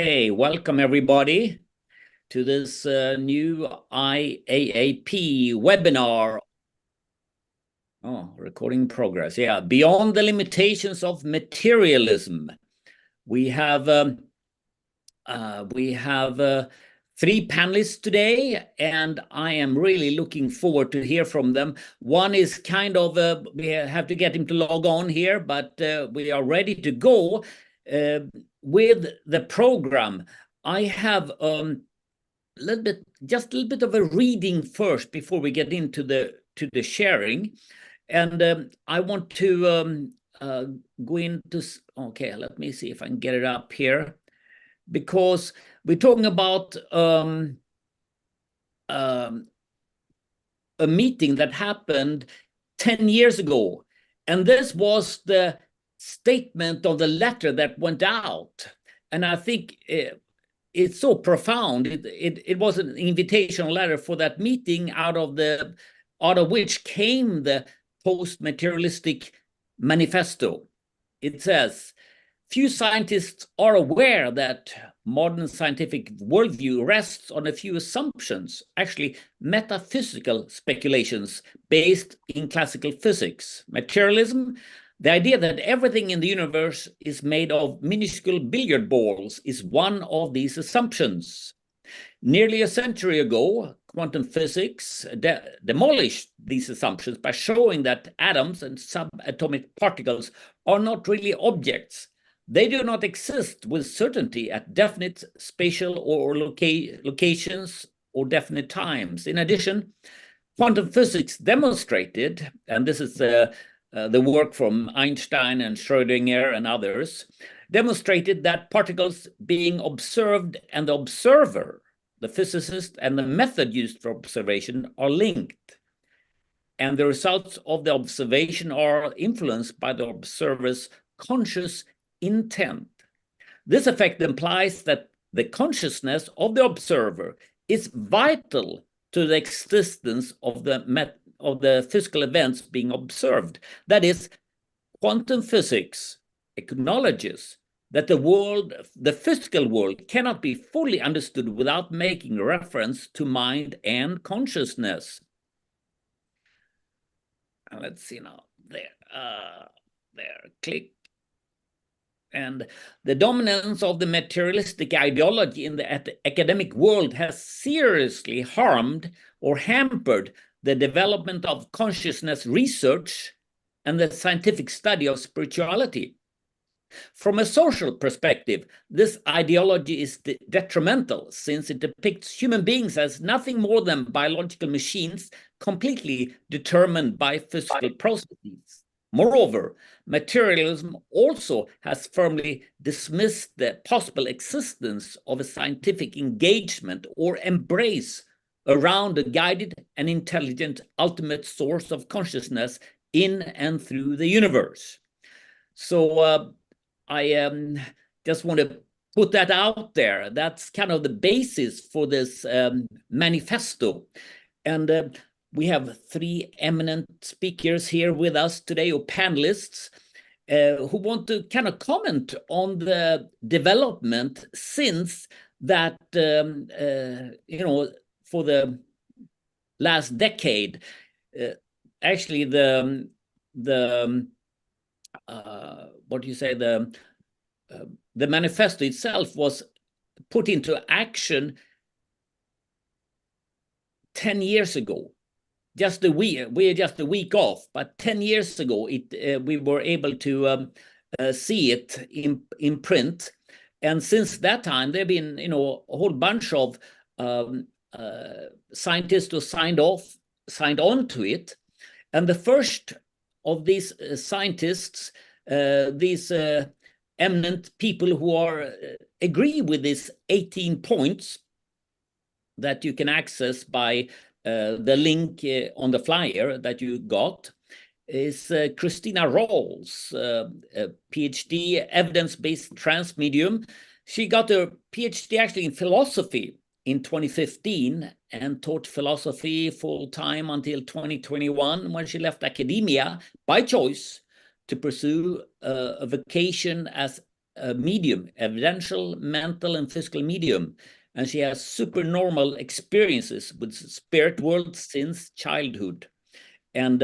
Hey, welcome everybody to this new IAAP webinar. Oh, recording in progress. Yeah, Beyond the Limitations of Materialism. We have three panelists today, and I am really looking forward to hear from them. One is kind of, we have to get him to log on here, but we are ready to go with the program. I have just a little bit of a reading first before we get into the sharing, and I want to go into. Okay, let me see if I can get it up here, because we're talking about a meeting that happened 10 years ago, and this was the statement of the letter that went out, and I think it's so profound. It was an invitational letter for that meeting, out of which came the post-materialistic manifesto. It says, few scientists are aware that modern scientific worldview rests on a few assumptions, actually metaphysical speculations based in classical physics. Materialism, the idea that everything in the universe is made of minuscule billiard balls, is one of these assumptions. Nearly a century ago, quantum physics demolished these assumptions by showing that atoms and subatomic particles are not really objects. They do not exist with certainty at definite spatial or locations or definite times. In addition, quantum physics demonstrated, and this is the work from Einstein and Schrödinger and others, demonstrated that particles being observed and the observer, the physicist, and the method used for observation are linked. And the results of the observation are influenced by the observer's conscious intent. This effect implies that the consciousness of the observer is vital to the existence of the physical events being observed. That is, quantum physics acknowledges that the physical world cannot be fully understood without making reference to mind and consciousness. And let's see now, click. And the dominance of the materialistic ideology in the academic world has seriously harmed or hampered the development of consciousness research and the scientific study of spirituality. From a social perspective, this ideology is detrimental, since it depicts human beings as nothing more than biological machines completely determined by physical processes. Moreover, materialism also has firmly dismissed the possible existence of a scientific engagement or embrace around a guided and intelligent ultimate source of consciousness in and through the universe. So I just want to put that out there. That's kind of the basis for this manifesto. And we have three eminent speakers here with us today, or panelists, who want to kind of comment on the development since that, for the last decade. Actually, the manifesto itself was put into action 10 years ago. We're just a week off, but 10 years ago, we were able to see it in print. And since that time, there have been, a whole bunch of scientists who signed on to it. And the first of these scientists, these eminent people who agree with these 18 points that you can access by the link on the flyer that you got, is Christina Rawls, a PhD, evidence-based trans medium. She got her PhD actually in philosophy in 2015 and taught philosophy full-time until 2021, when she left academia by choice to pursue a vocation as a medium, evidential, mental, and physical medium, and she has supernormal experiences with spirit world since childhood. And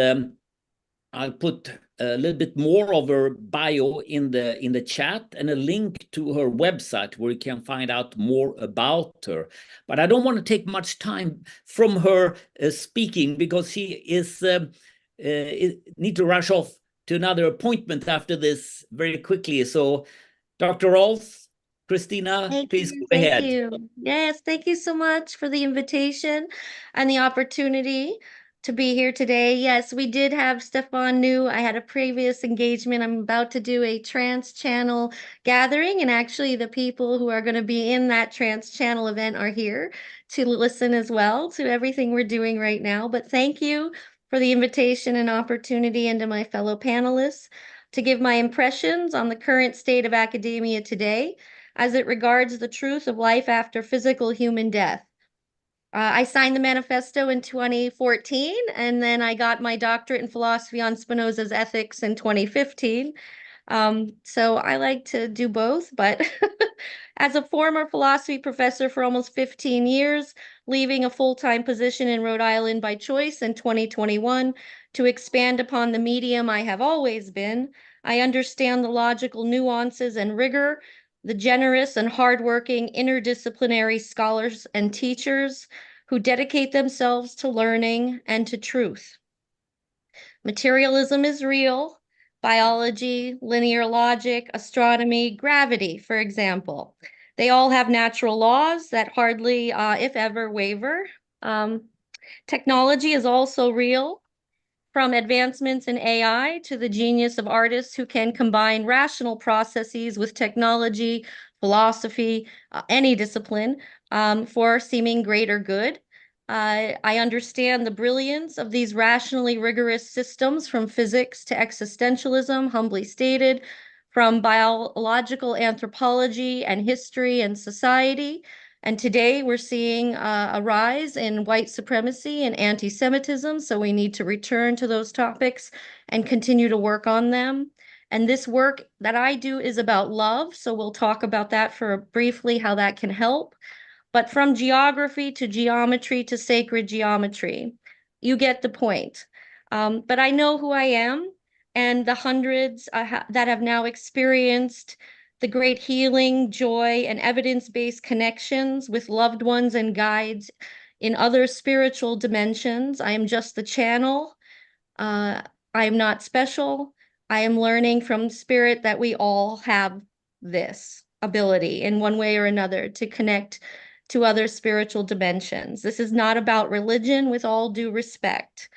I'll put a little bit more of her bio in the chat and a link to her website where you can find out more about her. But I don't want to take much time from her speaking, because she is need to rush off to another appointment after this very quickly. So, Dr. Rolf, Christina, please go ahead. Thank you. Yes, thank you so much for the invitation and the opportunity to be here today. Yes, we did have Stefan New. I had a previous engagement. I'm about to do a trans channel gathering, and actually the people who are going to be in that trans channel event are here to listen as well to everything we're doing right now. But thank you for the invitation and opportunity, and to my fellow panelists to give my impressions on the current state of academia today as it regards the truth of life after physical human death. I signed the manifesto in 2014, and then I got my doctorate in philosophy on Spinoza's ethics in 2015. So I like to do both, but as a former philosophy professor for almost 15 years, leaving a full-time position in Rhode Island by choice in 2021 to expand upon the medium I have always been, I understand the logical nuances and rigor, the generous and hardworking interdisciplinary scholars and teachers who dedicate themselves to learning and to truth. Materialism is real. Biology, linear logic, astronomy, gravity, for example. They all have natural laws that hardly, if ever, waver. Technology is also real. From advancements in AI to the genius of artists who can combine rational processes with technology, philosophy, any discipline, for seeming greater good. I understand the brilliance of these rationally rigorous systems, from physics to existentialism, humbly stated, from biological anthropology and history and society. And today we're seeing a rise in white supremacy and anti-Semitism, so we need to return to those topics and continue to work on them. And this work that I do is about love, so we'll talk about that for briefly, how that can help. But from geography to geometry to sacred geometry, you get the point. But I know who I am, and the hundreds that have now experienced the great healing, joy, and evidence-based connections with loved ones and guides in other spiritual dimensions. I am just the channel. I am not special. I am learning from spirit that we all have this ability in one way or another to connect to other spiritual dimensions. This is not about religion, with all due respect.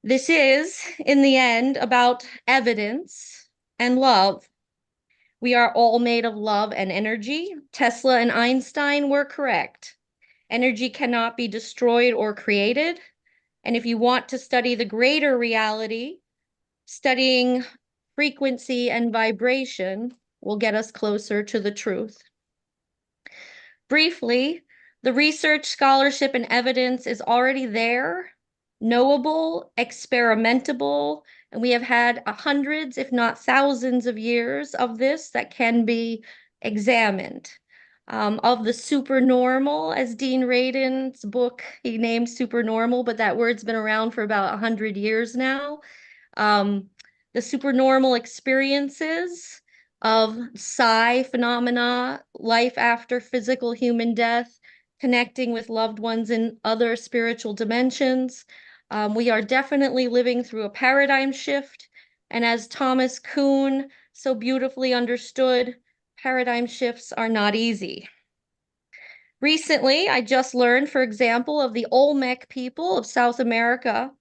This is, in the end, about evidence and love. We are all made of love and energy. Tesla and Einstein were correct. Energy cannot be destroyed or created. And if you want to study the greater reality, studying frequency and vibration will get us closer to the truth. Briefly, the research, scholarship, and evidence is already there, knowable, experimentable, and we have had hundreds, if not thousands of years of this that can be examined. Of the supernormal, as Dean Radin's book, he named supernormal, but that word's been around for about 100 years now. The supernormal experiences of psi phenomena, life after physical human death, connecting with loved ones in other spiritual dimensions. We are definitely living through a paradigm shift. And as Thomas Kuhn so beautifully understood, paradigm shifts are not easy. Recently, I just learned, for example, of the Olmec people of South America,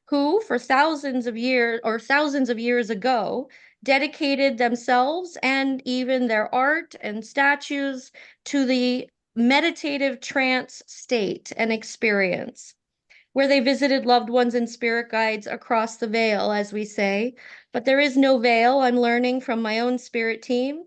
who for thousands of years ago dedicated themselves and even their art and statues to the meditative trance state and experience, where they visited loved ones and spirit guides across the veil, as we say. But there is no veil. I'm learning from my own spirit team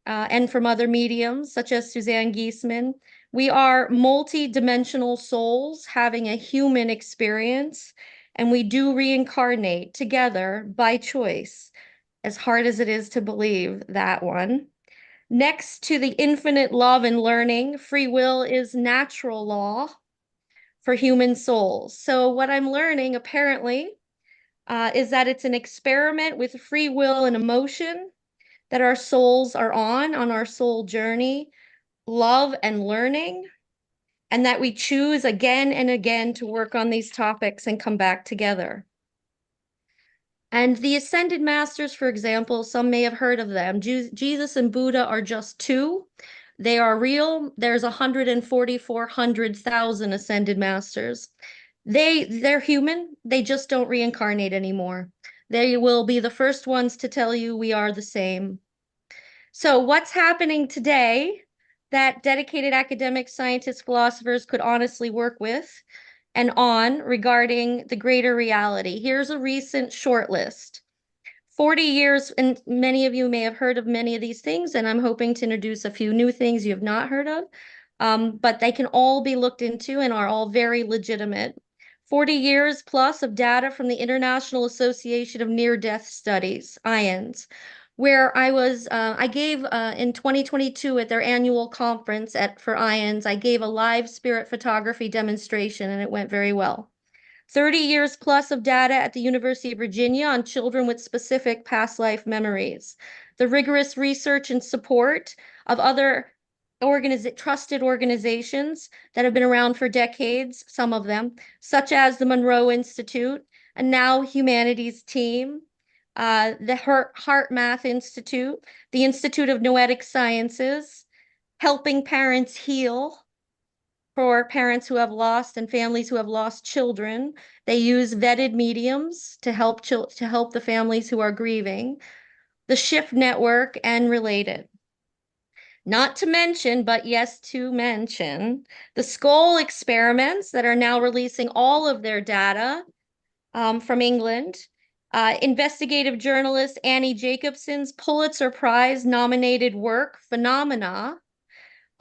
and from other mediums, such as Suzanne Giesman. We are multi-dimensional souls having a human experience, and we do reincarnate together by choice. as hard as it is to believe that one. Next to the infinite love and learning, free will is natural law for human souls. So what I'm learning apparently is that it's an experiment with free will and emotion that our souls are on our soul journey, love and learning, and that we choose again and again to work on these topics and come back together. And the ascended masters, for example, some may have heard of them. Jesus and Buddha are just two. They are real. There's 144,000 ascended masters. They're human. They just don't reincarnate anymore. They will be the first ones to tell you we are the same. So what's happening today that dedicated academics, scientists, philosophers could honestly work with and on regarding the greater reality? Here's a recent short list. 40 years, and many of you may have heard of many of these things, and I'm hoping to introduce a few new things you have not heard of, but they can all be looked into and are all very legitimate. 40 years plus of data from the International Association of Near-Death Studies, IANS, where I gave in 2022 at their annual conference for IANS, I gave a live spirit photography demonstration, and it went very well. 30 years plus of data at the University of Virginia on children with specific past life memories. The rigorous research and support of other trusted organizations that have been around for decades, some of them, such as the Monroe Institute, and now Humanities Team, the Heart Math Institute, the Institute of Noetic Sciences, Helping Parents Heal, for parents who have lost and families who have lost children. They use vetted mediums to help the families who are grieving. The Shift Network and related. Not to mention, but yes, to mention, the Skoll experiments that are now releasing all of their data from England. Investigative journalist Annie Jacobson's Pulitzer Prize nominated work, Phenomena,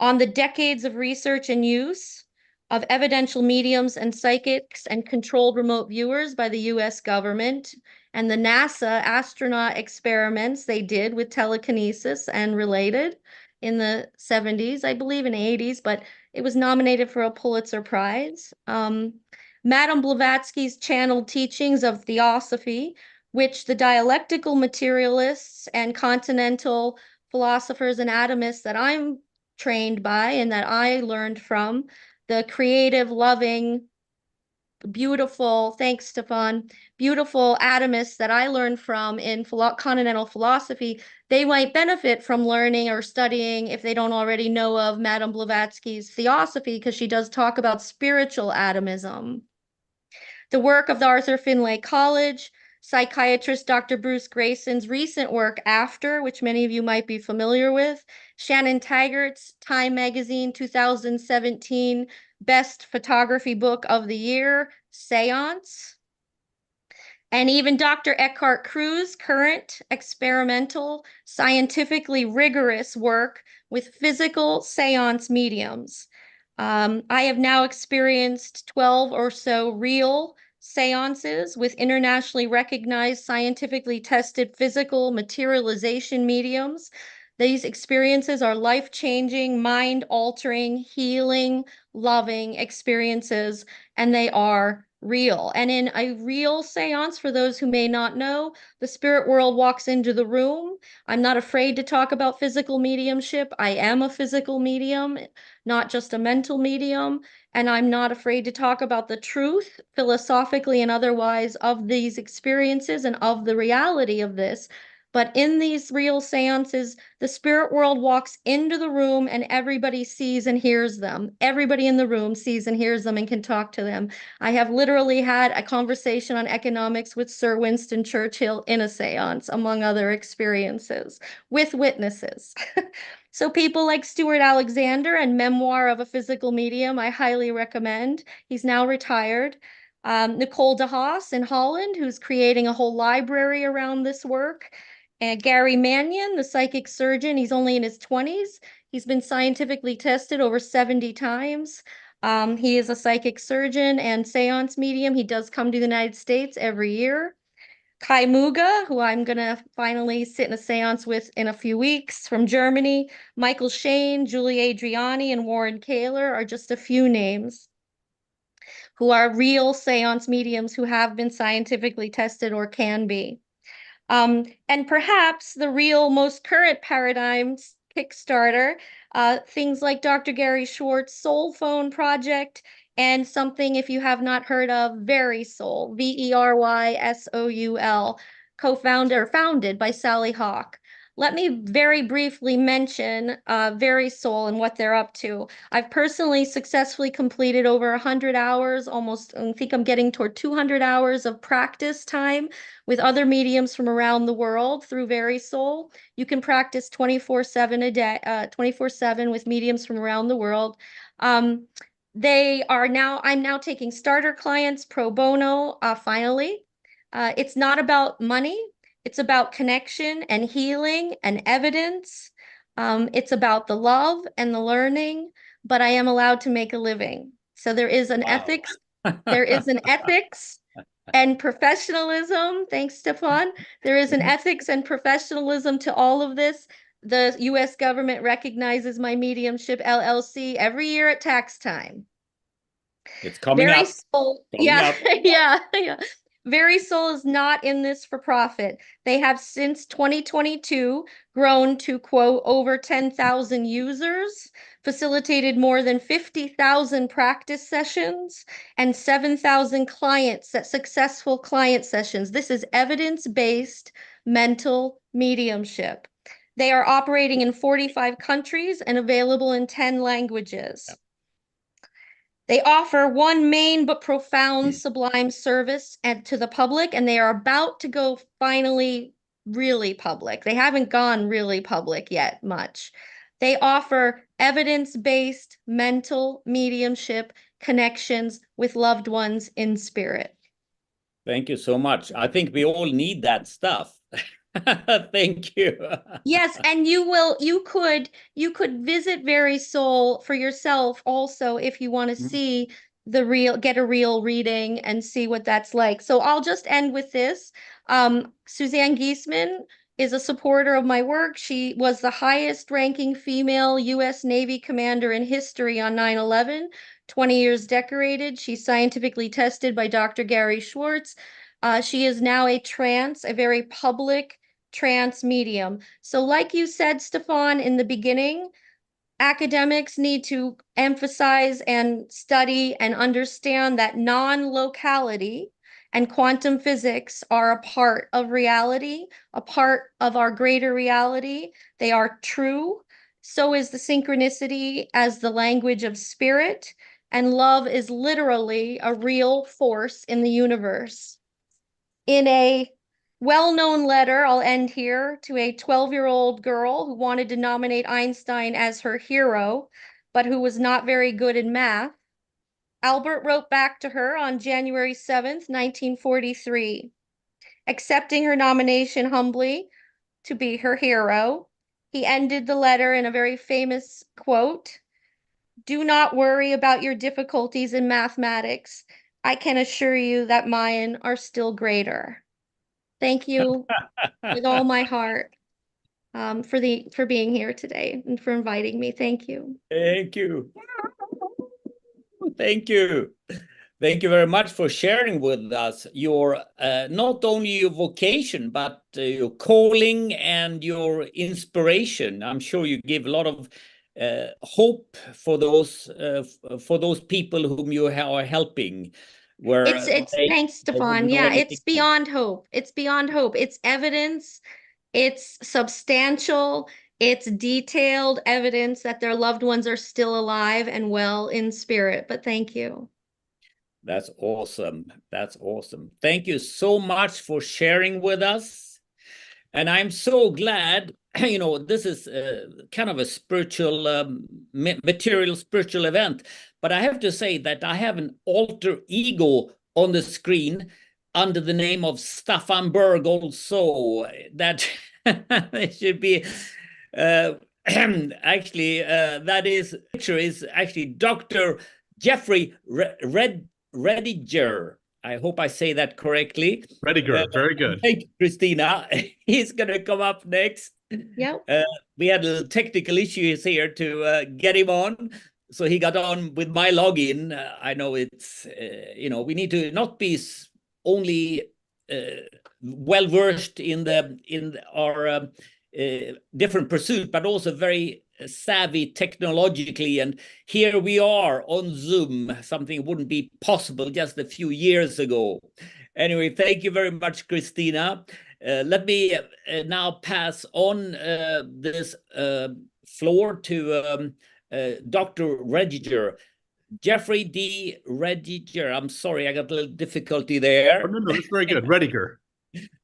on the decades of research and use of evidential mediums and psychics and controlled remote viewers by the US government, and the NASA astronaut experiments they did with telekinesis and related in the 70s, I believe in the 80s, but it was nominated for a Pulitzer Prize. Madame Blavatsky's channeled teachings of theosophy, which the dialectical materialists and continental philosophers and atomists that I'm trained by and that I learned from, the creative, loving, beautiful, thanks, Stefan, beautiful atomists that I learned from in continental philosophy, they might benefit from learning or studying, if they don't already know of Madame Blavatsky's theosophy, because she does talk about spiritual atomism. The work of the Arthur Findlay College, psychiatrist Dr. Bruce Grayson's recent work After, which many of you might be familiar with, Shannon Taggart's Time Magazine 2017 Best Photography Book of the Year, Seance, and even Dr. Eckhart Cruz' current experimental, scientifically rigorous work with physical seance mediums. I have now experienced 12 or so real seances with internationally recognized, scientifically tested physical materialization mediums. These experiences are life-changing, mind-altering, healing, loving experiences, and they are real. And in a real seance, for those who may not know, the spirit world walks into the room. I'm not afraid to talk about physical mediumship. I am a physical medium, not just a mental medium. And I'm not afraid to talk about the truth, philosophically and otherwise, of these experiences and of the reality of this. But in these real seances, the spirit world walks into the room and everybody sees and hears them. Everybody in the room sees and hears them and can talk to them. I have literally had a conversation on economics with Sir Winston Churchill in a seance, among other experiences, with witnesses. So people like Stuart Alexander and Memoir of a Physical Medium, I highly recommend. He's now retired. Nicole DeHaas in Holland, who's creating a whole library around this work. And Gary Mannion, the psychic surgeon, he's only in his 20s. He's been scientifically tested over 70 times. He is a psychic surgeon and seance medium. He does come to the United States every year. Kai Muga, who I'm going to finally sit in a seance with in a few weeks from Germany. Michael Shane, Julie Adriani, and Warren Kaler are just a few names who are real seance mediums who have been scientifically tested or can be. And perhaps the real most current paradigms Kickstarter, things like Dr. Gary Schwartz's Soul Phone project, and something, if you have not heard of, Very Soul, Verysoul, co-founder, founded by Sally Hawk. Let me very briefly mention Very Soul and what they're up to. I've personally successfully completed over 100 hours, almost, I think I'm getting toward 200 hours of practice time with other mediums from around the world through Very Soul. You can practice 24/7 a day, 24/7 with mediums from around the world. I'm now taking starter clients pro bono, finally. It's not about money. It's about connection and healing and evidence. It's about the love and the learning, but I am allowed to make a living. So there is an Wow. ethics. There is an ethics and professionalism. Thanks, Stefan. There is an ethics and professionalism to all of this. The US government recognizes my mediumship LLC every year at tax time. It's coming Very up. Soul, Coming yeah, up. yeah. Very Soul is not in this for profit. They have since 2022 grown to, quote, over 10,000 users, facilitated more than 50,000 practice sessions, and 7,000 clients at successful client sessions. This is evidence-based mental mediumship. They are operating in 45 countries and available in 10 languages. They offer one main but profound sublime service to the public, and they are about to go finally really public. They haven't gone really public yet much. They offer evidence-based mental mediumship connections with loved ones in spirit. Thank you so much. I think we all need that stuff. Thank you. Yes, and you could visit Very Soul for yourself also if you want to see get a real reading and see what that's like. So I'll just end with this. Suzanne Giesman is a supporter of my work. She was the highest ranking female U.S. Navy commander in history on 9/11, 20 years decorated. She's scientifically tested by Dr. Gary Schwartz. She is now a very public trance medium. So like you said, Stefan, in the beginning, academics need to emphasize and study and understand that non-locality and quantum physics are a part of reality, a part of our greater reality. They are true. So is the synchronicity as the language of spirit, and love is literally a real force in the universe. In a well-known letter, I'll end here, to a 12-year-old girl who wanted to nominate Einstein as her hero, but who was not very good in math, Albert wrote back to her on January 7th, 1943, accepting her nomination humbly to be her hero. He ended the letter in a very famous quote: "Do not worry about your difficulties in mathematics. I can assure you that mine are still greater." Thank you with all my heart, for being here today and for inviting me. Thank you. Thank you. Thank you. Thank you very much for sharing with us your not only your vocation, but your calling and your inspiration. I'm sure you give a lot of hope for those people whom you are helping. Where It's thanks, they Stefan. wouldn't know Yeah, anything. it's beyond hope. It's beyond hope. It's evidence. It's substantial. It's detailed evidence that their loved ones are still alive and well in spirit. But thank you. That's awesome. That's awesome. Thank you so much for sharing with us. And I'm so glad, this is kind of a spiritual, material spiritual event. But I have to say that I have an alter ego on the screen under the name of Staffan Berg also. That should be... actually, picture is actually Dr. Jeffrey Rediger. I hope I say that correctly. Rediger, very good. Thank you, Christina. He's going to come up next. Yep. We had a little technical issues here to get him on. So he got on with my login. I know it's, we need to not be only well versed in our different pursuit, but also very savvy technologically. And here we are on Zoom, something wouldn't be possible just a few years ago. Anyway, thank you very much, Christina. Let me now pass on this floor to Dr. Rediger. Jeffrey D. Rediger. I'm sorry, I got a little difficulty there. Oh, no, that's very good. Rediger.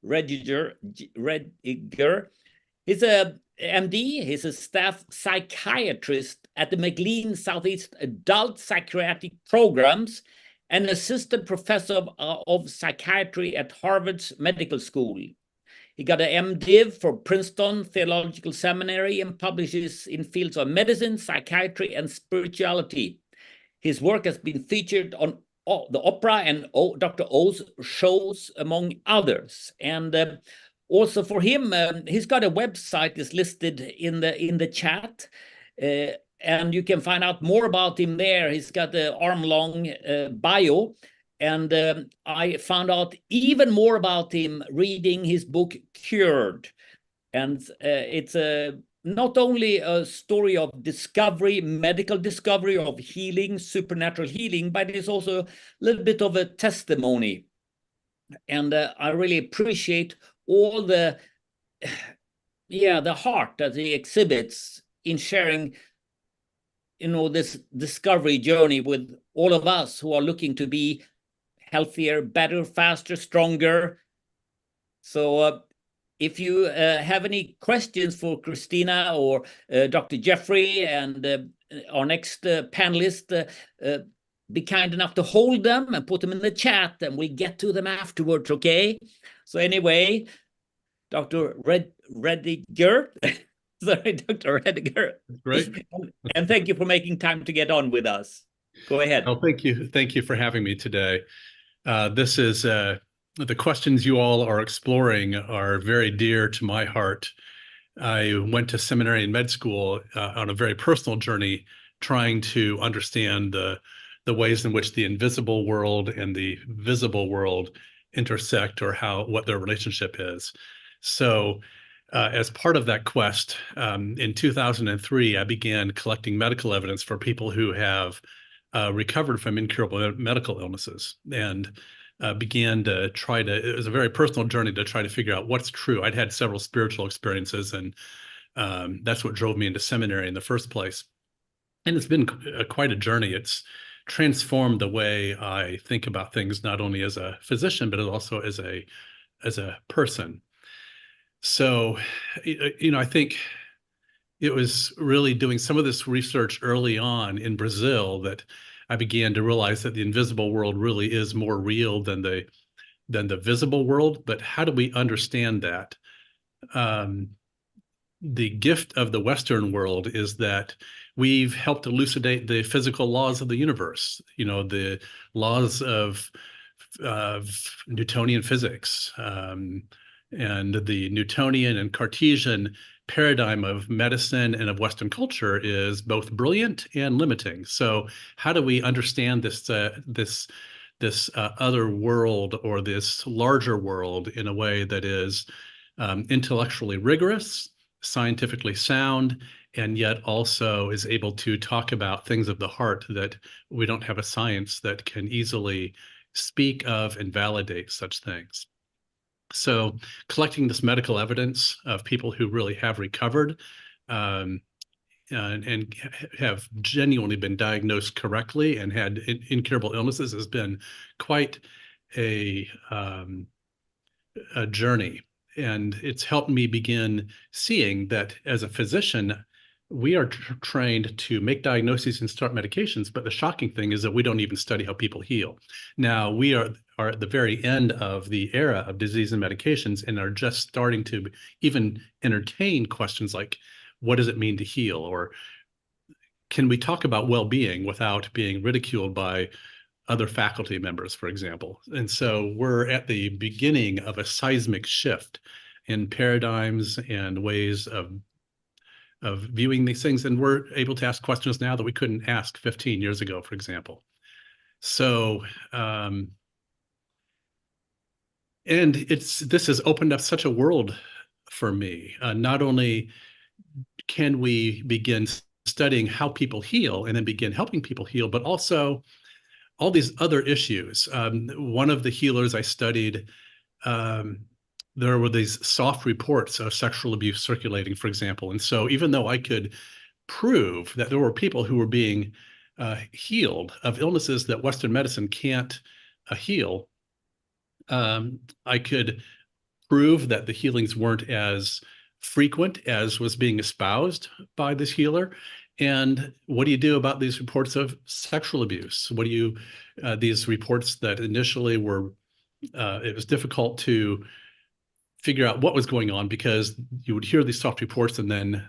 Rediger. He's a MD. He's a staff psychiatrist at the McLean Southeast Adult Psychiatric Programs and assistant professor of psychiatry at Harvard's Medical School. He got an MDiv for Princeton Theological Seminary and publishes in fields of medicine, psychiatry, and spirituality. His work has been featured on the Oprah and Dr. O's shows, among others. And also for him, he's got a website is listed in the chat. And you can find out more about him there. He's got an arm-long bio. And I found out even more about him reading his book, Cured. And it's not only a story of discovery, medical discovery of healing, supernatural healing, but it's also a little bit of a testimony. And I really appreciate all the heart that he exhibits in sharing this discovery journey with all of us who are looking to be healthier, better, faster, stronger. So if you have any questions for Christina or Dr. Jeffrey and our next panelist, be kind enough to hold them and put them in the chat, and we'll get to them afterwards, okay? So anyway, Dr. Rediger, sorry, Dr. Rediger. Great. And thank you for making time to get on with us. Go ahead. Oh, thank you. Thank you for having me today. This is the questions you all are exploring are very dear to my heart. I went to seminary and med school on a very personal journey, trying to understand the ways in which the invisible world and the visible world intersect, or what their relationship is. So as part of that quest, in 2003, I began collecting medical evidence for people who have recovered from incurable medical illnesses, and began to it was a very personal journey to try to figure out what's true. I'd had several spiritual experiences, and that's what drove me into seminary in the first place. And it's been quite a journey. It's transformed the way I think about things, not only as a physician, but also as a person. So, I think it was really doing some of this research early on in Brazil that I began to realize that the invisible world really is more real than the visible world. But how do we understand that? The gift of the Western world is that we've helped elucidate the physical laws of the universe, the laws of Newtonian physics, and the Newtonian and Cartesian paradigm of medicine and of Western culture is both brilliant and limiting. So how do we understand this other world, or this larger world, in a way that is intellectually rigorous, scientifically sound, and yet also is able to talk about things of the heart that we don't have a science that can easily speak of and validate such things? So collecting this medical evidence of people who really have recovered and have genuinely been diagnosed correctly and had incurable illnesses has been quite a journey. And it's helped me begin seeing that as a physician, we are trained to make diagnoses and start medications, but the shocking thing is that we don't even study how people heal. Now, we are at the very end of the era of disease and medications, and are just starting to even entertain questions like, what does it mean to heal? Or can we talk about well-being without being ridiculed by other faculty members, for example. And so we're at the beginning of a seismic shift in paradigms and ways of viewing these things. And we're able to ask questions now that we couldn't ask 15 years ago, for example. So, and this has opened up such a world for me. Not only can we begin studying how people heal and then begin helping people heal, but also all these other issues. One of the healers I studied, there were these soft reports of sexual abuse circulating, for example. And so even though I could prove that there were people who were being healed of illnesses that Western medicine can't heal, I could prove that the healings weren't as frequent as was being espoused by this healer. And what do you do about these reports of sexual abuse? What do you, these reports that initially were, it was difficult to figure out what was going on because you would hear these soft reports and then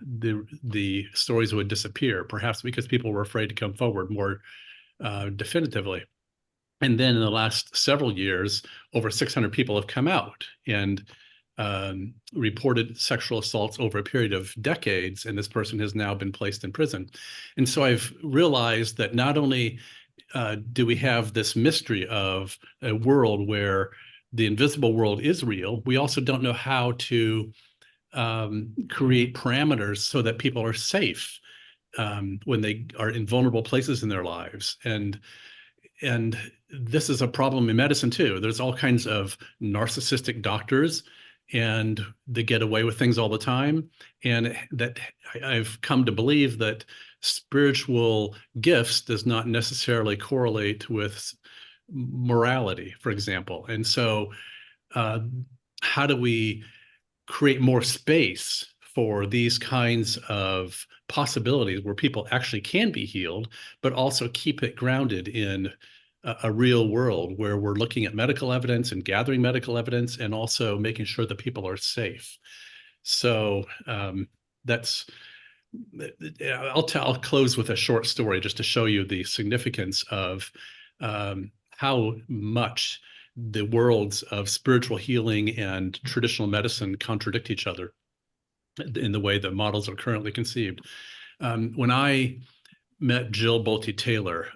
the stories would disappear, perhaps because people were afraid to come forward more definitively. And then in the last several years, over 600 people have come out and reported sexual assaults over a period of decades, and this person has now been placed in prison. And so I've realized that not only do we have this mystery of a world where the invisible world is real, we also don't know how to create parameters so that people are safe when they are in vulnerable places in their lives. And this is a problem in medicine too. There's all kinds of narcissistic doctors, and they get away with things all the time. And that I've come to believe that spiritual gifts does not necessarily correlate with morality, for example. And so how do we create more space for these kinds of possibilities where people actually can be healed, but also keep it grounded in a real world where we're looking at medical evidence and gathering medical evidence and also making sure that people are safe. So I'll close with a short story just to show you the significance of how much the worlds of spiritual healing and traditional medicine contradict each other in the way that models are currently conceived. When I met Jill Bolte Taylor,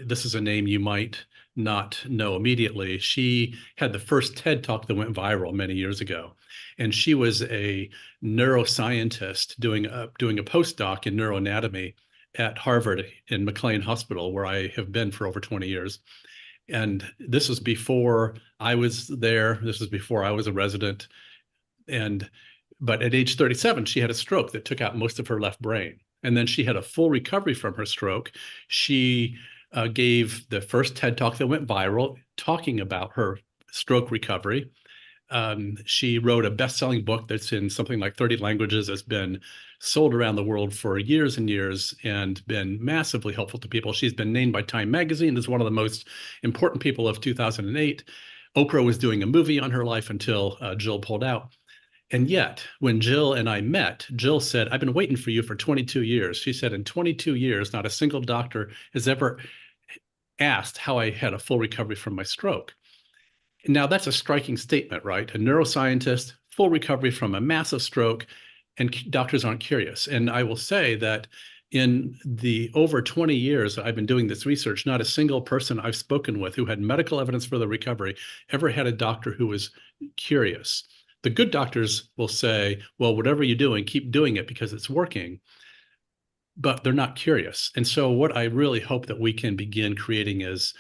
this is a name you might not know immediately. She had the first TED Talk that went viral many years ago. And she was a neuroscientist doing a postdoc in neuroanatomy at Harvard in McLean Hospital, where I have been for over 20 years. And this was before I was there. This was before I was a resident. But at age 37, she had a stroke that took out most of her left brain. And then she had a full recovery from her stroke. She gave the first TED Talk that went viral talking about her stroke recovery. She wrote a best-selling book that's in something like 30 languages, has been sold around the world for years and years and been massively helpful to people. She's been named by Time Magazine as one of the most important people of 2008. Oprah was doing a movie on her life until Jill pulled out. And yet, when Jill and I met, Jill said, "I've been waiting for you for 22 years. She said, in 22 years, not a single doctor has ever asked how I had a full recovery from my stroke. Now, that's a striking statement, right? A neuroscientist, full recovery from a massive stroke, and doctors aren't curious. And I will say that in the over 20 years that I've been doing this research, not a single person I've spoken with who had medical evidence for the recovery ever had a doctor who was curious. The good doctors will say, well, whatever you're doing, keep doing it because it's working. But they're not curious. And so what I really hope that we can begin creating is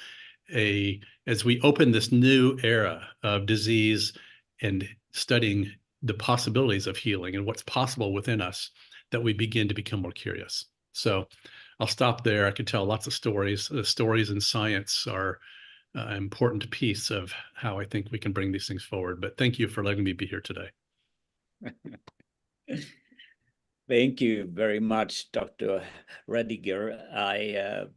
as we open this new era of disease and studying the possibilities of healing and what's possible within us, that we begin to become more curious. So I'll stop there. I could tell lots of stories. The stories in science are an important piece of how I think we can bring these things forward. But thank you for letting me be here today. Thank you very much, Dr. Rediger.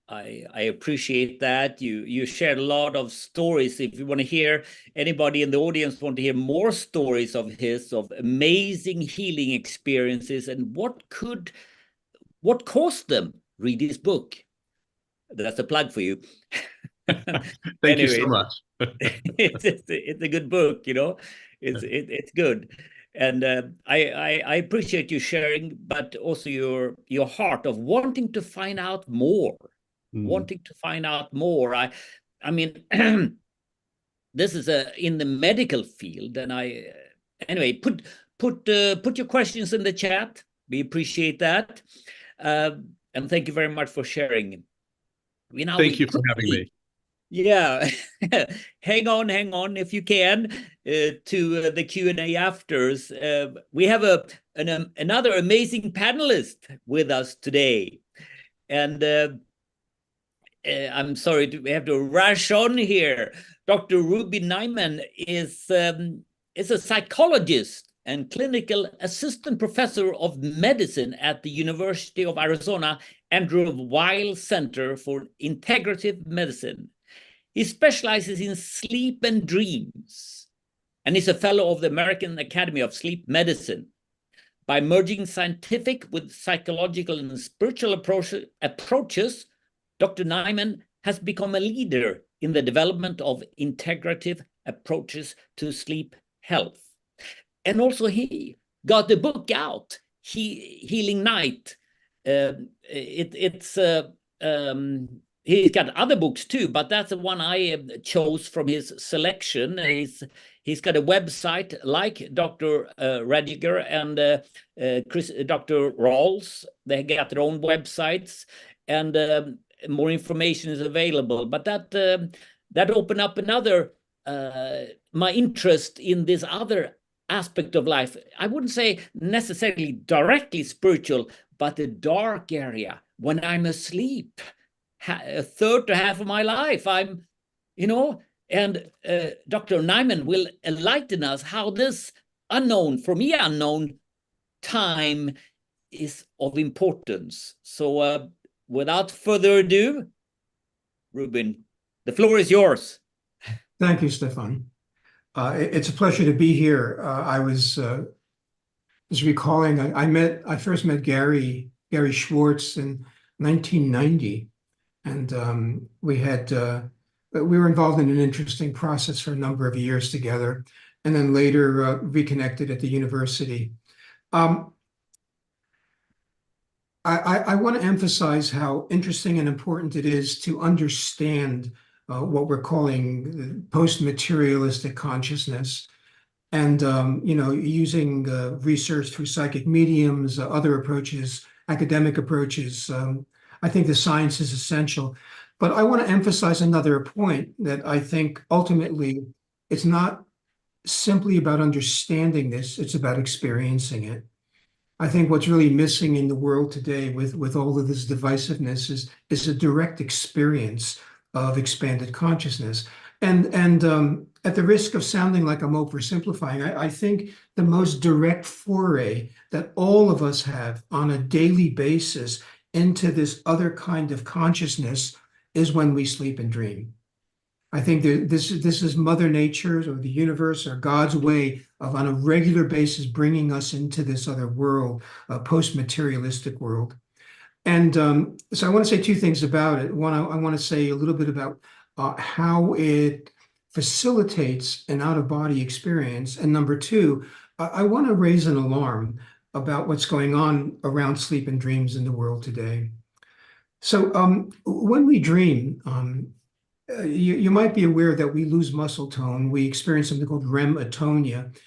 I appreciate that. You shared a lot of stories. If you want to hear, anybody in the audience want to hear more stories of his, of amazing healing experiences and what caused them, read his book. That's a plug for you. Thank you so Anyway, much. it's a good book, you know. It's good, and I appreciate you sharing, but also your heart of wanting to find out more, wanting to find out more. I mean, this is in the medical field, and anyway, put your questions in the chat. We appreciate that, and thank you very much for sharing. Thank you for having me. Yeah, hang on if you can to the Q&A afters. We have another amazing panelist with us today, and I'm sorry we have to rush on here. Dr. Ruby Nyman is a psychologist and clinical assistant professor of medicine at the University of Arizona Andrew Weil Center for Integrative Medicine. He specializes in sleep and dreams, and is a fellow of the American Academy of Sleep Medicine. By merging scientific with psychological and spiritual approaches, Dr. Nyman has become a leader in the development of integrative approaches to sleep health. And also he got the book out, Healing Night. He's got other books too, but that's the one I chose from his selection. He's got a website like Dr. Rediger and Dr. Rawls. They got their own websites, and more information is available. But that opened up another my interest in this other aspect of life. I wouldn't say necessarily directly spiritual, but the dark area when I'm asleep. A third to half of my life, and Dr. Nyman will enlighten us how this for me unknown time is of importance. So without further ado, Ruben, the floor is yours. Thank you, Stefan. It's a pleasure to be here. I was recalling, I first met Gary Schwartz in 1990. And we were involved in an interesting process for a number of years together, and then later reconnected at the university. I want to emphasize how interesting and important it is to understand what we're calling post-materialistic consciousness, and using research through psychic mediums, other approaches, academic approaches. I think the science is essential, but I want to emphasize another point that I think ultimately it's not simply about understanding this, it's about experiencing it. I think what's really missing in the world today with all of this divisiveness is a direct experience of expanded consciousness. And at the risk of sounding like I'm oversimplifying, I think the most direct foray that all of us have on a daily basis into this other kind of consciousness is when we sleep and dream. I think this is Mother Nature's or the universe or God's way of on a regular basis bringing us into this other world, a post-materialistic world. And so I want to say two things about it. One, I want to say a little bit about how it facilitates an out-of-body experience. And number two, I want to raise an alarm about what's going on around sleep and dreams in the world today. So when we dream, you might be aware that we lose muscle tone. We experience something called REM atonia.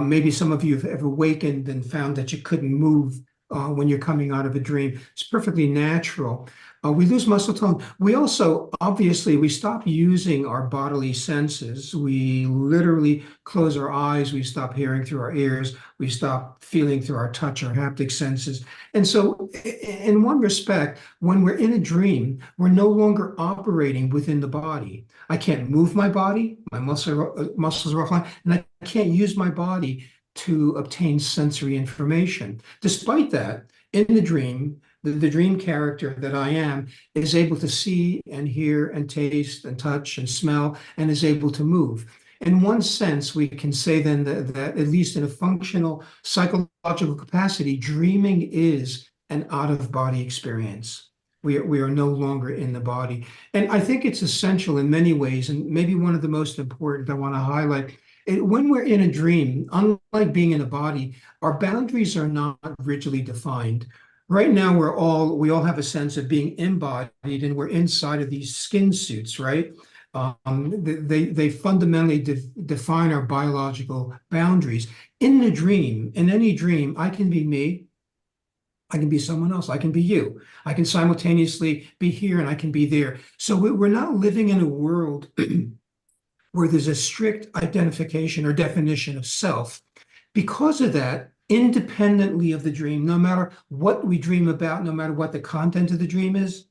Maybe some of you have ever awakened and found that you couldn't move when you're coming out of a dream. It's perfectly natural. We lose muscle tone. We also, obviously, we stop using our bodily senses. We literally close our eyes. We stop hearing through our ears. We stop feeling through our touch, our haptic senses. And so in one respect, when we're in a dream, we're no longer operating within the body. I can't move my body. My muscles are offline, and I can't use my body to obtain sensory information. Despite that, in the dream, the dream character that I am is able to see and hear and taste and touch and smell and is able to move. In one sense, we can say then that at least in a functional psychological capacity, dreaming is an out-of-body experience. We are no longer in the body. And I think it's essential in many ways, and maybe one of the most important I want to highlight. When we're in a dream, unlike being in a body, our boundaries are not rigidly defined. Right now, we all have a sense of being embodied, and we're inside of these skin suits, right? They fundamentally define our biological boundaries. In any dream, I can be me, I can be someone else, I can be you. I can simultaneously be here and I can be there. So we're not living in a world where there's a strict identification or definition of self. Because of that, independently of the dream, no matter what we dream about, no matter what the content of the dream is,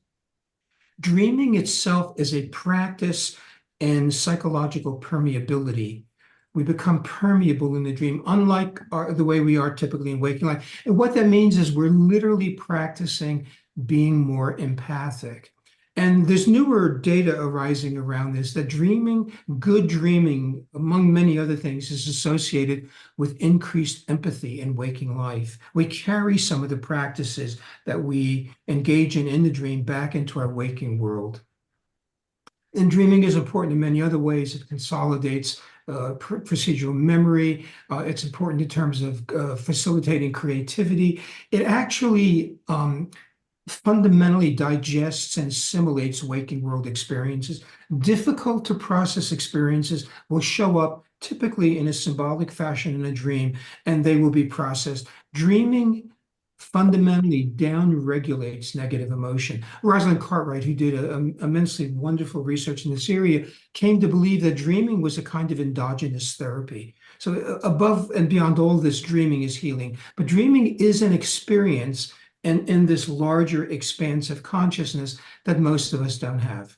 dreaming itself is a practice in psychological permeability. We become permeable in the dream, unlike the way we are typically in waking life. And what that means is we're literally practicing being more empathic. And there's newer data arising around this, that good dreaming, among many other things, is associated with increased empathy in waking life. We carry some of the practices that we engage in the dream back into our waking world. And dreaming is important in many other ways. It consolidates procedural memory. It's important in terms of facilitating creativity. It actually fundamentally digests and assimilates waking world experiences. Difficult to process experiences will show up typically in a symbolic fashion in a dream, and they will be processed. Dreaming fundamentally down-regulates negative emotion. Rosalind Cartwright, who did immensely wonderful research in this area, came to believe that dreaming was a kind of endogenous therapy. So above and beyond all this, dreaming is healing. But dreaming is an experience in this larger expanse of consciousness that most of us don't have.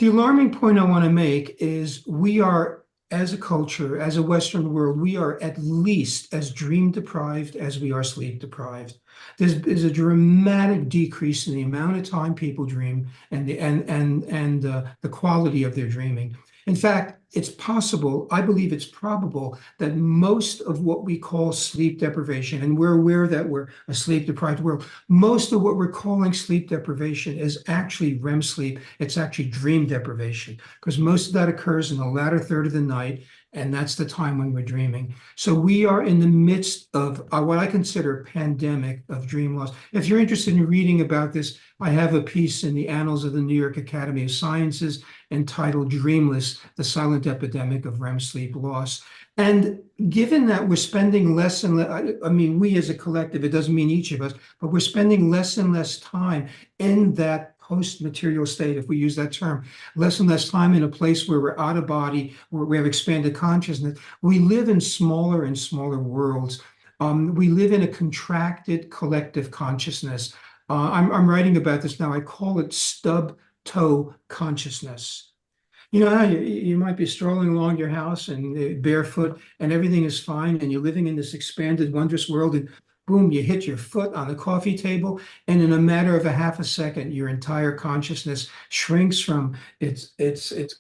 The alarming point I want to make is we are, as a culture, as a Western world, we are at least as dream deprived as we are sleep deprived. There's a dramatic decrease in the amount of time people dream and the quality of their dreaming. In fact, it's possible, I believe it's probable, that most of what we call sleep deprivation, and we're aware that we're a sleep deprived world, most of what we're calling sleep deprivation is actually REM sleep. It's actually dream deprivation, because most of that occurs in the latter third of the night, and that's the time when we're dreaming. So we are in the midst of what I consider a pandemic of dream loss. If you're interested in reading about this, I have a piece in the Annals of the New York Academy of Sciences entitled Dreamless, the Silent Epidemic of REM Sleep Loss. And given that we're spending less and less, I mean, we as a collective, it doesn't mean each of us, but we're spending less and less time in that post-material state, if we use that term, less and less time in a place where we're out of body, where we have expanded consciousness. We live in smaller and smaller worlds. We live in a contracted collective consciousness. I'm writing about this now. I call it stub toe consciousness. You know how you might be strolling along your house and barefoot and everything is fine and you're living in this expanded, wondrous world, and boom, you hit your foot on the coffee table, and in a matter of a half a second, your entire consciousness shrinks from its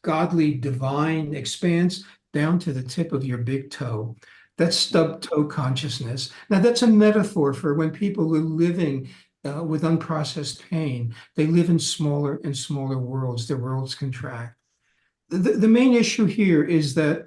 godly, divine expanse down to the tip of your big toe. That's stub toe consciousness. Now, that's a metaphor for when people are living with unprocessed pain. They live in smaller and smaller worlds. Their worlds contract. The main issue here is that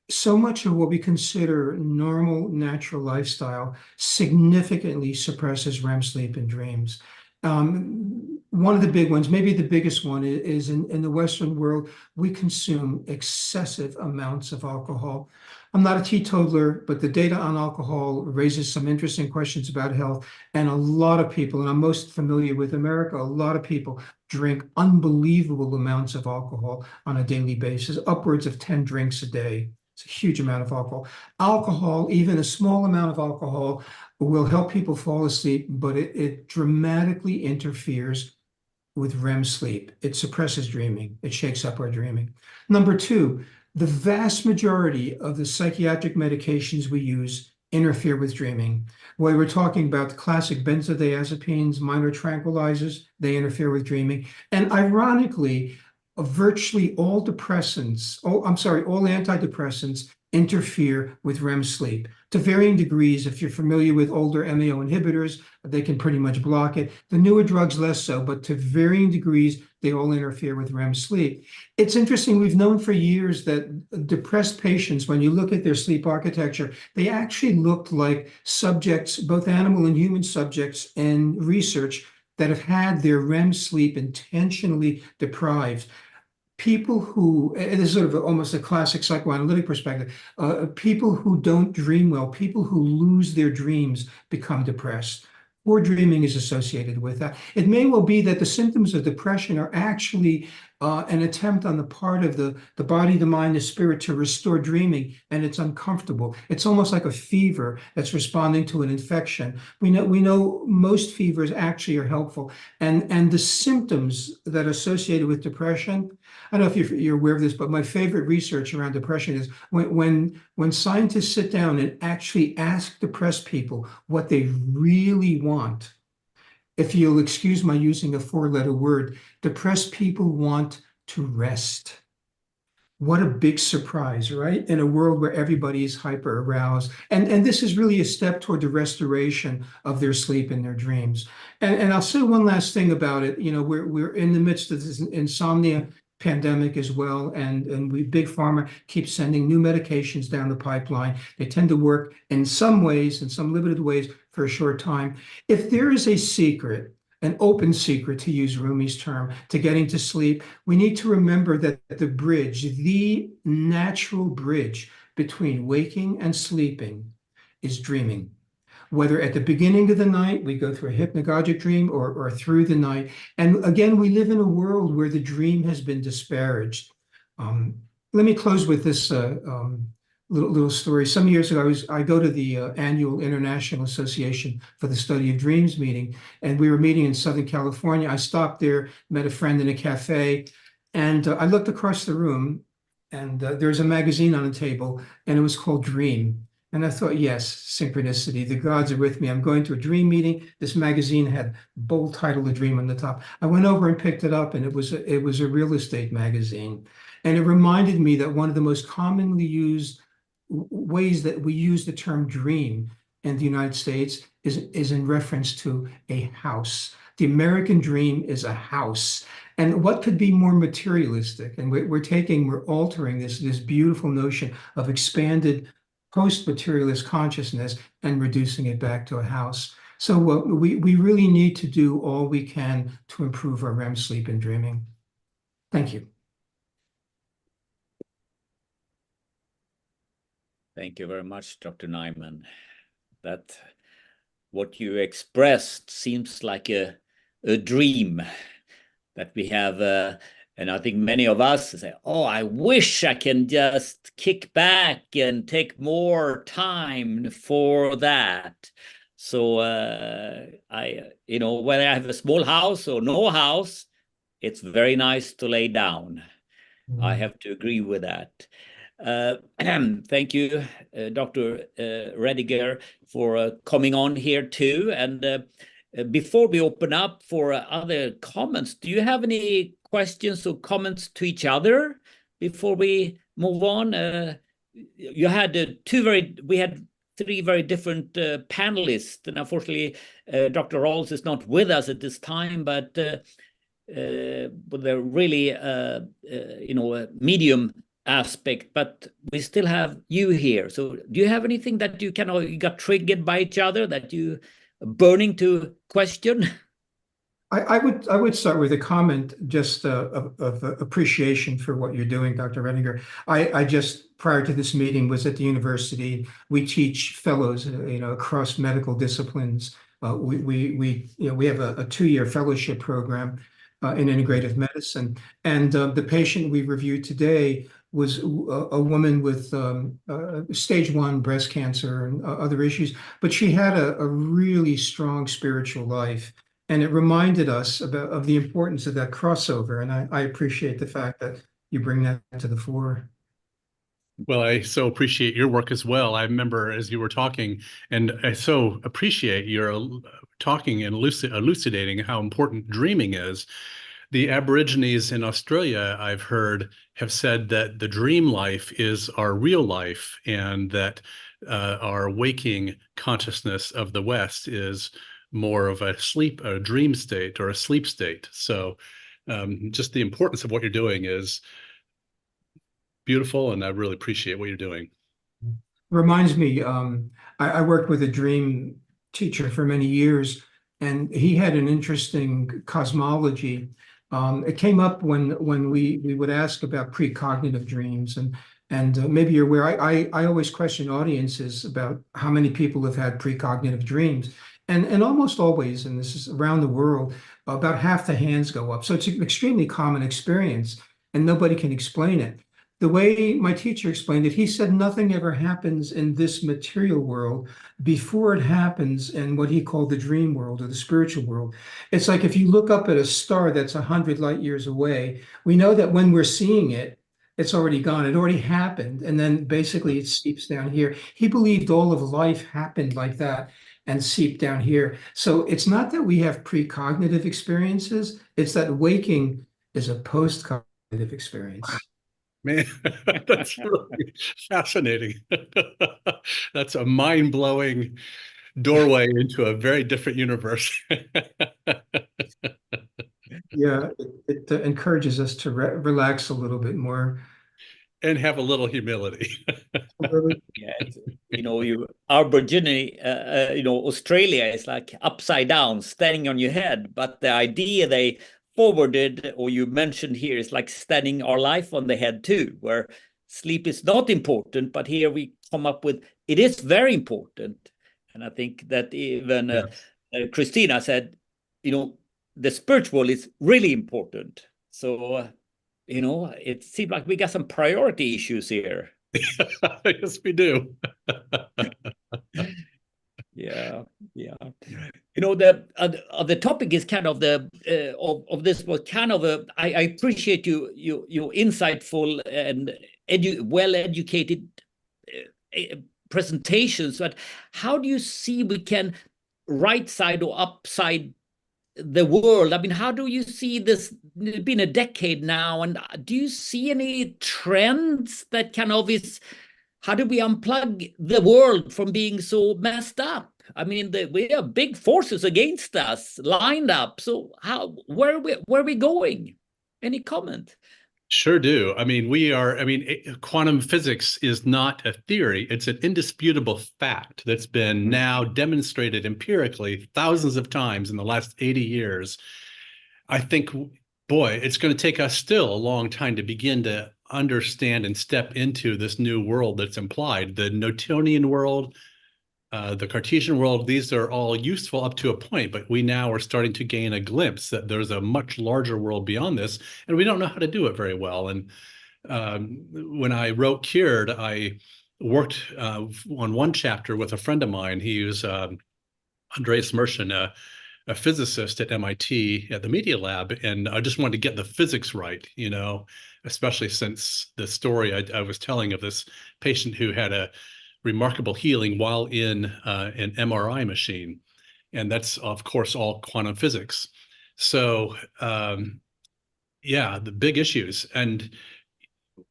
so much of what we consider normal, natural lifestyle significantly suppresses REM sleep and dreams. One of the big ones, maybe the biggest one, is in the Western world, we consume excessive amounts of alcohol. I'm not a teetotaler, but the data on alcohol raises some interesting questions about health. And a lot of people, and I'm most familiar with America, a lot of people drink unbelievable amounts of alcohol on a daily basis, upwards of 10 drinks a day. It's a huge amount of alcohol. Alcohol, even a small amount of alcohol, will help people fall asleep, but it dramatically interferes with REM sleep. It suppresses dreaming. It shakes up our dreaming. Number two, the vast majority of the psychiatric medications we use interfere with dreaming. Whether we're talking about the classic benzodiazepines, minor tranquilizers, they interfere with dreaming. And ironically, virtually all antidepressants interfere with REM sleep. to varying degrees. If you're familiar with older MAO inhibitors, they can pretty much block it. The newer drugs less so, but to varying degrees, they all interfere with REM sleep. It's interesting, we've known for years that depressed patients, when you look at their sleep architecture, they actually looked like subjects, both animal and human subjects in research, that have had their REM sleep intentionally deprived. People who, and this is sort of almost a classic psychoanalytic perspective, people who don't dream well, people who lose their dreams become depressed. Poor dreaming is associated with that. It may well be that the symptoms of depression are actually an attempt on the part of the body, the mind, the spirit to restore dreaming, and it's uncomfortable. It's almost like a fever that's responding to an infection. We know most fevers actually are helpful, and the symptoms that are associated with depression. I don't know if you're aware of this, but my favorite research around depression is when scientists sit down and actually ask depressed people what they really want. If you'll excuse my using a four-letter word, depressed people want to rest. What a big surprise, right? In a world where everybody is hyper aroused. And this is really a step toward the restoration of their sleep and their dreams. And I'll say one last thing about it. You know, we're in the midst of this insomnia pandemic as well, and big pharma keeps sending new medications down the pipeline. They tend to work in some ways, in some limited ways, for a short time. If there is a secret, an open secret, to use Rumi's term, to getting to sleep, we need to remember that the natural bridge between waking and sleeping is dreaming. Whether at the beginning of the night we go through a hypnagogic dream or through the night. And again, we live in a world where the dream has been disparaged. Let me close with this little story. Some years ago, I go to the annual International Association for the Study of Dreams meeting, and we were meeting in Southern California. I stopped there, met a friend in a cafe, and I looked across the room, and there was a magazine on the table, and it was called Dream. And I thought, yes, synchronicity. The gods are with me. I'm going to a dream meeting. This magazine had bold title, A Dream, on the top. I went over and picked it up, and it was a real estate magazine. And it reminded me that one of the most commonly used ways that we use the term dream in the United States is in reference to a house. The American dream is a house. And what could be more materialistic? And we're altering this beautiful notion of expanded post-materialist consciousness and reducing it back to a house. So we really need to do all we can to improve our REM sleep and dreaming. Thank you. Thank you very much, Dr. Nyman. That what you expressed seems like a dream that we have, and I think many of us say, oh, I wish I can just kick back and take more time for that. So whether I have a small house or no house, it's very nice to lay down. I have to agree with that. Thank you, Dr. Rediger, for coming on here too. And before we open up for other comments, do you have any questions or comments to each other before we move on? You had we had three very different panelists, and unfortunately, Dr. Rawls is not with us at this time, but they're really, a medium aspect, but we still have you here. So do you have anything that you got triggered by each other that you burning to question? I would start with a comment just of appreciation for what you're doing, Dr. Rediger. I just, prior to this meeting, was at the university. We teach fellows, across medical disciplines. We have a 2-year fellowship program in integrative medicine, and the patient we reviewed today was a woman with stage 1 breast cancer and other issues, but she had a really strong spiritual life. And it reminded us of the importance of that crossover. And I appreciate the fact that you bring that to the fore. Well, I so appreciate your work as well. I remember as you were talking, and I so appreciate your talking and elucidating how important dreaming is. The Aborigines in Australia, I've heard, have said that the dream life is our real life, and that our waking consciousness of the West is more of a dream state or a sleep state. So just the importance of what you're doing is beautiful, and I really appreciate what you're doing. Reminds me, I worked with a dream teacher for many years, and he had an interesting cosmology. It came up when we would ask about precognitive dreams, and maybe you're aware. I always question audiences about how many people have had precognitive dreams, and almost always, and this is around the world, about half the hands go up. So it's an extremely common experience, and nobody can explain it. The way my teacher explained it, he said nothing ever happens in this material world before it happens in what he called the dream world or the spiritual world. It's like if you look up at a star that's 100 light years away, we know that when we're seeing it, it's already gone. It already happened. And then basically it seeps down here. He believed all of life happened like that and seeped down here. So it's not that we have precognitive experiences, it's that waking is a post-cognitive experience. Man, that's really fascinating. That's a mind-blowing doorway into a very different universe. Yeah, it encourages us to relax a little bit more. And have a little humility. Yeah, our Virginia, Australia is like upside down, standing on your head. But the idea they forwarded, or you mentioned here, is like standing our life on the head too, where sleep is not important, but here we come up with it is very important. And I think that even Christina said, the spiritual is really important. So, it seems like we got some priority issues here. Yes, we do. Yeah. The topic is kind of of this was kind of I appreciate your insightful and well-educated presentations, but how do you see we can right side or upside the world? I mean, how do you see this? It's been a decade now, and do you see any trends that kind of is? How do we unplug the world from being so messed up? I mean, we have big forces against us lined up. So where are we going? Any comment? Sure do. I mean, quantum physics is not a theory. It's an indisputable fact that's been now demonstrated empirically thousands of times in the last 80 years. I think, boy, it's going to take us still a long time to begin to understand and step into this new world that's implied. The Newtonian world, the Cartesian world, these are all useful up to a point, but we now are starting to gain a glimpse that there's a much larger world beyond this, and we don't know how to do it very well. And when I wrote Cured, I worked on one chapter with a friend of mine. He was Andreas Mershon, a physicist at MIT at the Media Lab, and I just wanted to get the physics right, especially since the story I was telling of this patient who had a remarkable healing while in an MRI machine. And that's, of course, all quantum physics. So, the big issues. And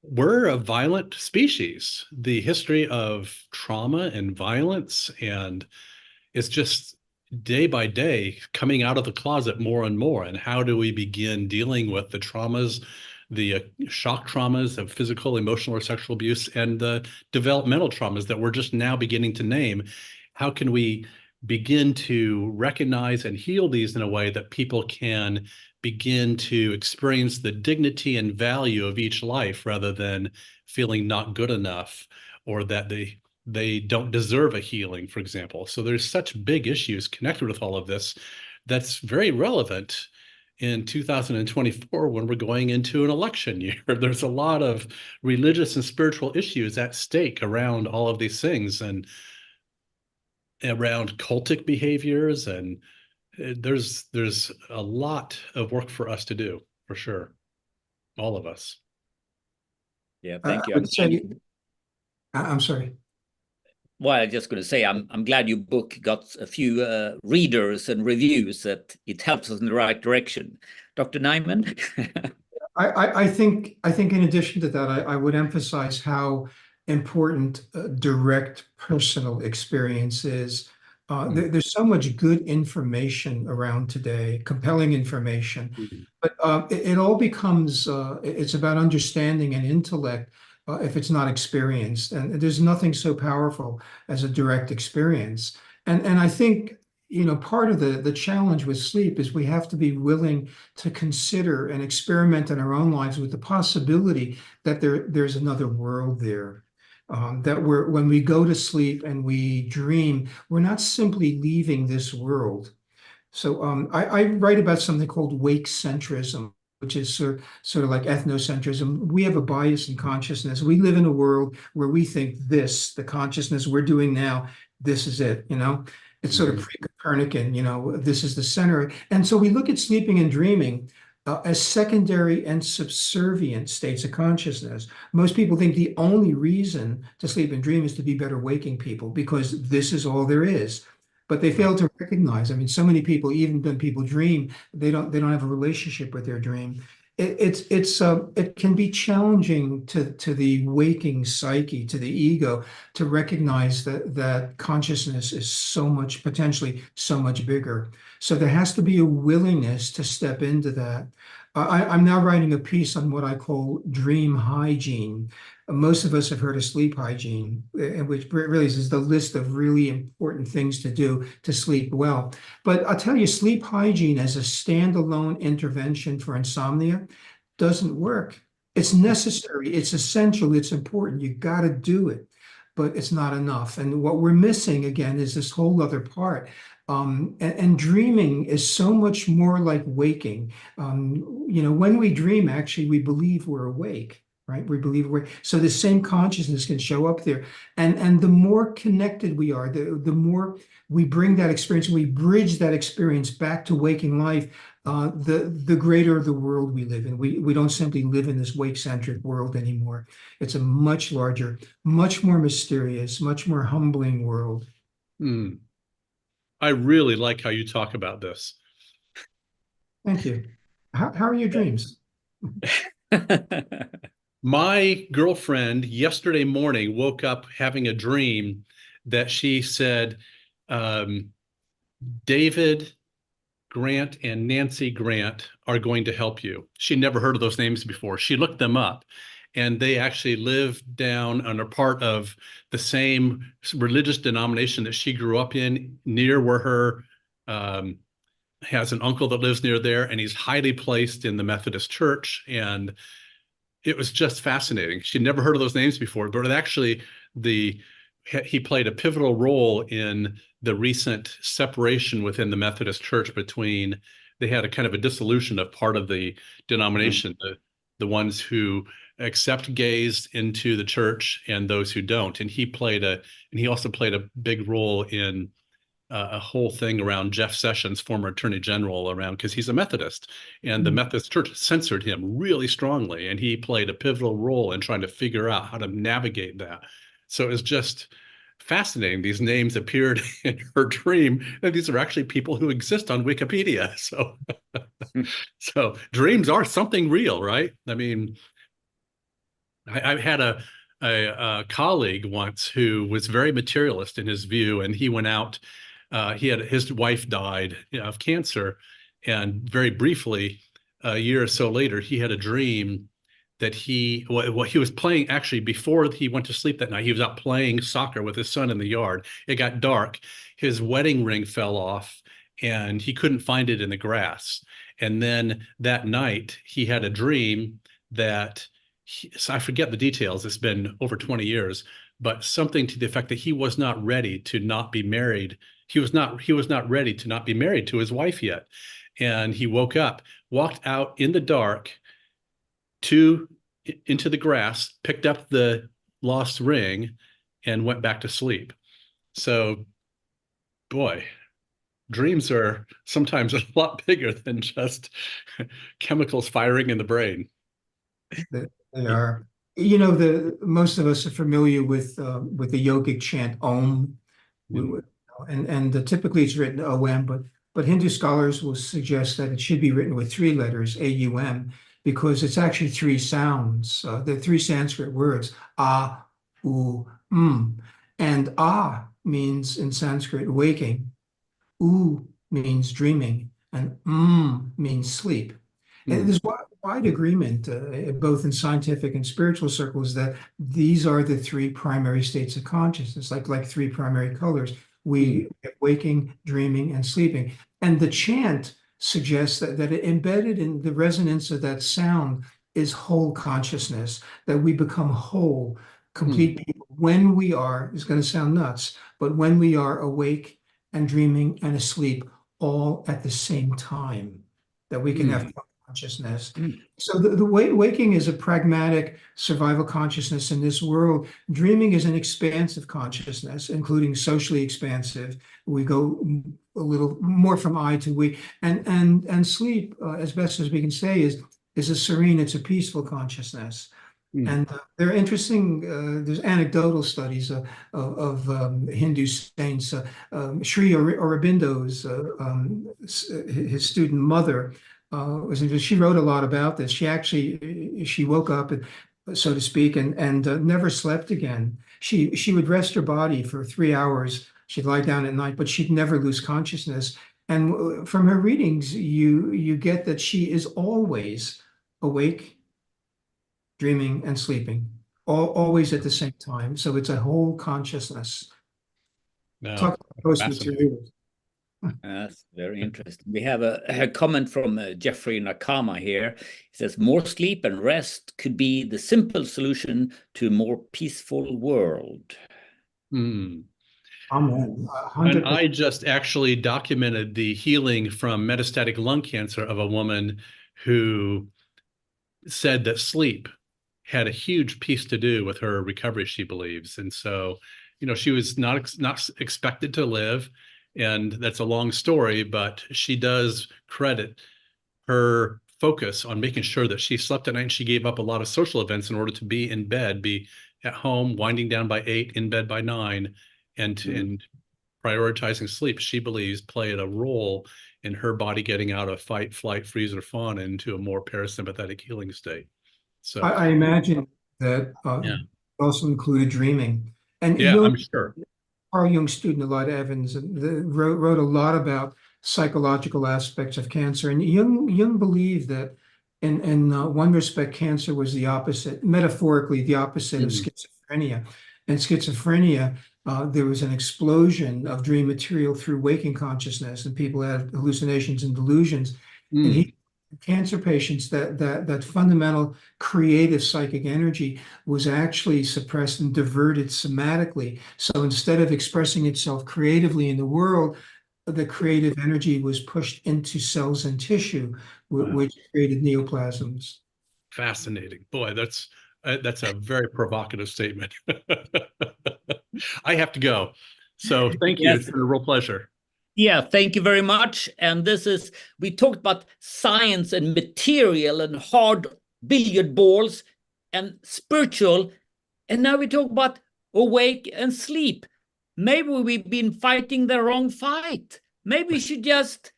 we're a violent species. The history of trauma and violence, and it's just day by day coming out of the closet more and more. And how do we begin dealing with the traumas, the shock traumas of physical, emotional, or sexual abuse, and the developmental traumas that we're just now beginning to name? How can we begin to recognize and heal these in a way that people can begin to experience the dignity and value of each life, rather than feeling not good enough, or that they don't deserve a healing, for example? So there's such big issues connected with all of this that's very relevant in 2024 when we're going into an election year. There's a lot of religious and spiritual issues at stake around all of these things, and around cultic behaviors, and there's a lot of work for us to do, for sure, all of us. Yeah, thank you. I'm sorry. Well, I'm just going to say I'm glad your book got a few readers and reviews, that it helps us in the right direction. Dr. Nyman? I think in addition to that, I would emphasize how important direct personal experiences. There's so much good information around today, compelling information, but it all becomes it's about understanding and intellect if it's not experienced. And there's nothing so powerful as a direct experience. And I think, part of the challenge with sleep is we have to be willing to consider and experiment in our own lives with the possibility that there's another world there. That when we go to sleep and we dream, we're not simply leaving this world. So I write about something called wake centrism, which is sort of like ethnocentrism. We have a bias in consciousness. We live in a world where we think the consciousness we're doing now, this is it, It's sort of pre-Copernican, this is the center. And so we look at sleeping and dreaming as secondary and subservient states of consciousness. Most people think the only reason to sleep and dream is to be better waking people because this is all there is. But they fail to recognize. I mean, so many people, even when people dream, they don't have a relationship with their dream. It can be challenging to the waking psyche, to the ego, to recognize that consciousness is potentially so much bigger. So there has to be a willingness to step into that. I'm now writing a piece on what I call dream hygiene. Most of us have heard of sleep hygiene, which really is the list of really important things to do to sleep well. But I'll tell you, sleep hygiene as a standalone intervention for insomnia doesn't work. It's necessary, it's essential, it's important. You got to do it, but it's not enough. And what we're missing again is this whole other part. And dreaming is so much more like waking. When we dream, actually, we believe we're awake. Right? We believe so the same consciousness can show up there. And the more connected we are, the more we bring that experience, we bridge that experience back to waking life, the greater the world we live in. We don't simply live in this wake-centric world anymore. It's a much larger, much more mysterious, much more humbling world. I really like how you talk about this. Thank you. How are your dreams? My girlfriend yesterday morning woke up having a dream that she said, David Grant and Nancy Grant are going to help you. She never heard of those names before. She looked them up, and they actually live down and are part of the same religious denomination that she grew up in, near where her has an uncle that lives near there, and he's highly placed in the Methodist Church. And it was just fascinating. She'd never heard of those names before, but actually he played a pivotal role in the recent separation within the Methodist Church between, they had a kind of a dissolution of part of the denomination, the ones who accept gays into the church and those who don't. And he also played a big role in a whole thing around Jeff Sessions, former Attorney General, around, because he's a Methodist, and the Methodist Church censored him really strongly, and he played a pivotal role in trying to figure out how to navigate that. So it was just fascinating. These names appeared in her dream, and these are actually people who exist on Wikipedia. So, so dreams are something real, right? I mean, I had a colleague once who was very materialist in his view, and he went out. His wife died of cancer, and very briefly, a year or so later, he had a dream that he was playing. Actually, before he went to sleep that night, he was out playing soccer with his son in the yard. It got dark. His wedding ring fell off, and he couldn't find it in the grass. And then that night, he had a dream that so I forget the details. It's been over 20 years, but something to the effect that he was not ready to not be married. He was not ready to not be married to his wife yet. And he woke up, walked out in the dark into the grass, picked up the lost ring, and went back to sleep. So, boy, dreams are sometimes a lot bigger than just chemicals firing in the brain. They are. Most of us are familiar with the yogic chant Om, and typically it's written OM, but Hindu scholars will suggest that it should be written with 3 letters, AUM, because it's actually 3 sounds. The 3 Sanskrit words, Ah, u, and ah means in Sanskrit waking, u means dreaming, and means sleep. And there's wide agreement, both in scientific and spiritual circles, that these are the three primary states of consciousness, like three primary colors. We have waking, dreaming, and sleeping. And the chant suggests that embedded in the resonance of that sound is whole consciousness, that we become whole, complete people when we are, it's going to sound nuts, but when we are awake and dreaming and asleep all at the same time, that we can have consciousness. So the waking is a pragmatic survival consciousness in this world. Dreaming is an expansive consciousness, including socially expansive. We go a little more from I to we, and sleep, as best as we can say, is a serene, it's a peaceful consciousness. And there are interesting, there's anecdotal studies of Hindu saints. Sri Aurobindo's, his student mother, she wrote a lot about this. She woke up, so to speak, and never slept again. She would rest her body for 3 hours. She'd lie down at night, but she'd never lose consciousness. And from her readings, you get that she is always awake, dreaming, and sleeping, always at the same time. So it's a whole consciousness. No, Talk about post-materialism. That's very interesting. We have a comment from Jeffrey Nakama here. He says, more sleep and rest could be the simple solution to a more peaceful world. Amen. And I just actually documented the healing from metastatic lung cancer of a woman who said that sleep had a huge piece to do with her recovery, she believes. And so, she was not expected to live. And that's a long story, but she does credit her focus on making sure that she slept at night, and she gave up a lot of social events in order to be in bed, be at home, winding down by 8, in bed by 9, and prioritizing sleep, she believes played a role in her body getting out of fight, flight, freeze, or fawn into a more parasympathetic healing state. So I imagine that also included dreaming. And I'm sure. Carl Jung's student, Elida Evans, wrote a lot about psychological aspects of cancer. And Jung believed that in one respect, cancer was the opposite, metaphorically, the opposite of schizophrenia. In schizophrenia, there was an explosion of dream material through waking consciousness, and people had hallucinations and delusions. And cancer patients, that fundamental creative psychic energy was actually suppressed and diverted somatically. So instead of expressing itself creatively in the world, the creative energy was pushed into cells and tissue, which created neoplasms. Fascinating. Boy, that's a very provocative statement. I have to go. So thank you. Yes. It's been a real pleasure. Yeah, thank you very much. And we talked about science and material and hard billiard balls and spiritual. And now we talk about awake and sleep. Maybe we've been fighting the wrong fight. Maybe we should just,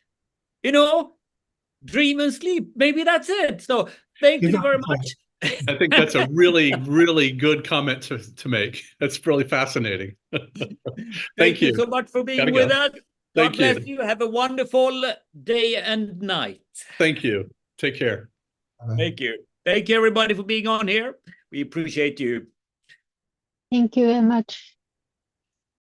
dream and sleep. Maybe that's it. So thank you very much. I think that's a really, really good comment to make. That's really fascinating. Thank you so much for being with us. God bless you. Have a wonderful day and night. Thank you. Take care. Thank you. Thank you, everybody, for being on here. We appreciate you. Thank you very much.